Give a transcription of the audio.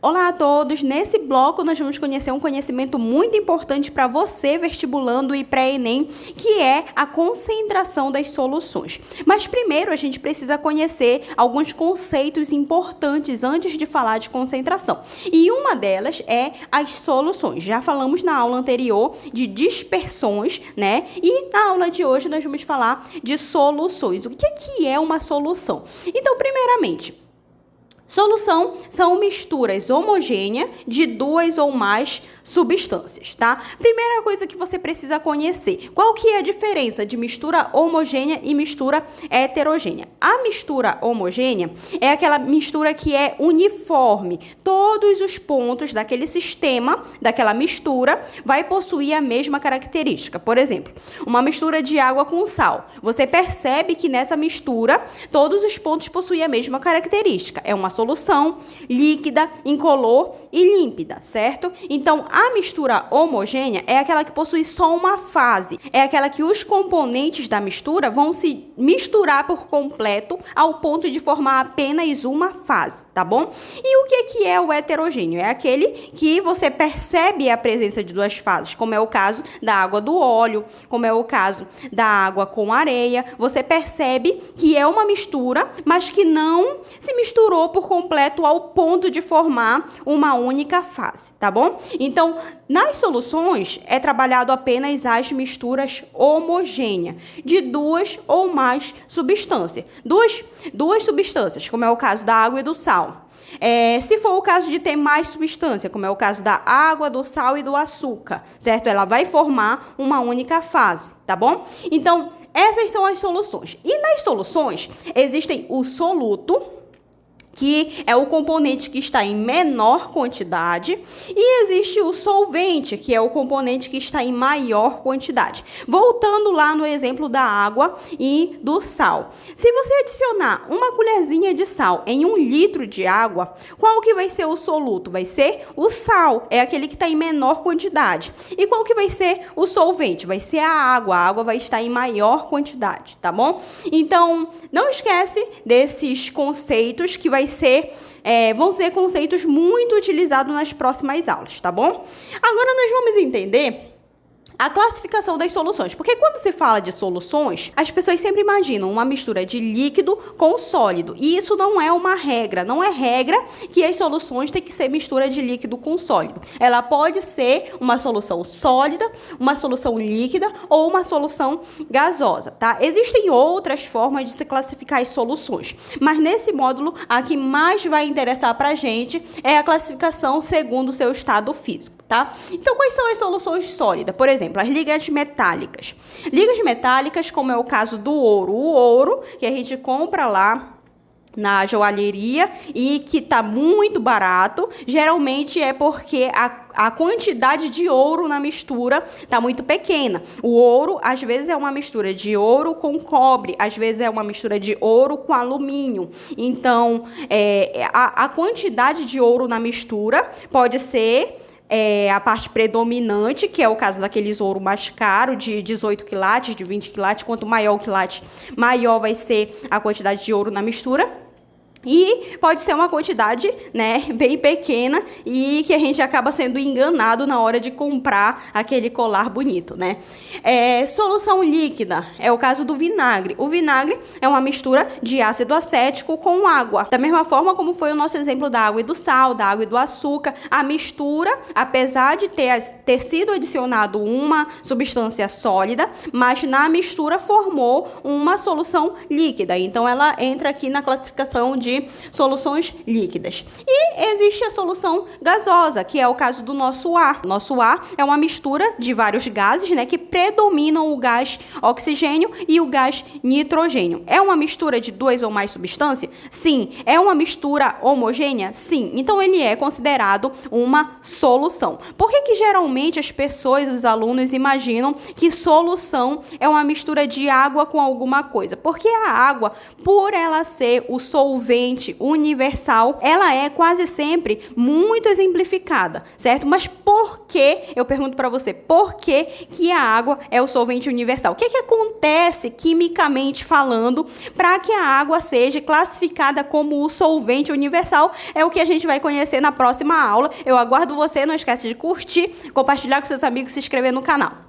Olá a todos! Nesse bloco nós vamos conhecer um conhecimento muito importante para você, vestibulando e pré-ENEM, que é a concentração das soluções. Mas primeiro a gente precisa conhecer alguns conceitos importantes antes de falar de concentração. E uma delas é as soluções. Já falamos na aula anterior de dispersões, né? E na aula de hoje nós vamos falar de soluções. O que é uma solução? Então, primeiramente, solução são misturas homogêneas de duas ou mais substâncias, tá? Primeira coisa que você precisa conhecer, qual que é a diferença de mistura homogênea e mistura heterogênea? A mistura homogênea é aquela mistura que é uniforme. Todos os pontos daquele sistema, daquela mistura, vai possuir a mesma característica. Por exemplo, uma mistura de água com sal. Você percebe que nessa mistura, todos os pontos possuem a mesma característica. É uma solução líquida, incolor e límpida, certo? Então, a mistura homogênea é aquela que possui só uma fase. É aquela que os componentes da mistura vão se misturar por completo ao ponto de formar apenas uma fase, tá bom? E o que é o heterogêneo? É aquele que você percebe a presença de duas fases, como é o caso da água do óleo, como é o caso da água com areia. Você percebe que é uma mistura, mas que não se misturou por completo ao ponto de formar uma única fase, tá bom? Então, nas soluções é trabalhado apenas as misturas homogêneas de duas ou mais substâncias. Duas substâncias, como é o caso da água e do sal. Se for o caso de ter mais substância, como é o caso da água, do sal e do açúcar, certo? Ela vai formar uma única fase, tá bom? Então, essas são as soluções. E nas soluções existem o soluto, que é o componente que está em menor quantidade, e existe o solvente, que é o componente que está em maior quantidade. Voltando lá no exemplo da água e do sal. Se você adicionar uma colherzinha de sal em 1 litro de água, qual que vai ser o soluto? Vai ser o sal, é aquele que está em menor quantidade. E qual que vai ser o solvente? Vai ser a água vai estar em maior quantidade, tá bom? Então, não esquece desses conceitos que vão ser conceitos muito utilizados nas próximas aulas, tá bom? Agora nós vamos entender a classificação das soluções, porque quando se fala de soluções, as pessoas sempre imaginam uma mistura de líquido com sólido, e isso não é uma regra, não é regra que as soluções têm que ser mistura de líquido com sólido. Ela pode ser uma solução sólida, uma solução líquida ou uma solução gasosa, tá? Existem outras formas de se classificar as soluções, mas nesse módulo, a que mais vai interessar pra gente é a classificação segundo o seu estado físico, tá? Então, quais são as soluções sólidas? Por exemplo, as ligas metálicas. Ligas metálicas, como é o caso do ouro. O ouro que a gente compra lá na joalheria e que está muito barato, geralmente é porque a quantidade de ouro na mistura está muito pequena. O ouro, às vezes, é uma mistura de ouro com cobre, às vezes é uma mistura de ouro com alumínio. Então, a quantidade de ouro na mistura pode ser a parte predominante, que é o caso daqueles ouro mais caro, de 18 quilates, de 20 quilates. Quanto maior o quilate, maior vai ser a quantidade de ouro na mistura. E pode ser uma quantidade, né, bem pequena e que a gente acaba sendo enganado na hora de comprar aquele colar bonito, né? Solução líquida é o caso do vinagre. O vinagre é uma mistura de ácido acético com água. Da mesma forma como foi o nosso exemplo da água e do sal, da água e do açúcar, a mistura, apesar de ter sido adicionado uma substância sólida, mas na mistura formou uma solução líquida. Então, ela entra aqui na classificação de soluções líquidas. E existe a solução gasosa, que é o caso do nosso ar. O nosso ar é uma mistura de vários gases, né, que predominam o gás oxigênio e o gás nitrogênio. É uma mistura de duas ou mais substâncias? Sim. É uma mistura homogênea? Sim. Então, ele é considerado uma solução. Por que geralmente as pessoas, os alunos, imaginam que solução é uma mistura de água com alguma coisa? Porque a água, por ela ser o solvente solvente universal, ela é quase sempre muito exemplificada, certo? Mas por que, eu pergunto para você, por que a água é o solvente universal? O que acontece quimicamente falando para que a água seja classificada como o solvente universal? É o que a gente vai conhecer na próxima aula. Eu aguardo você, não esquece de curtir, compartilhar com seus amigos e se inscrever no canal.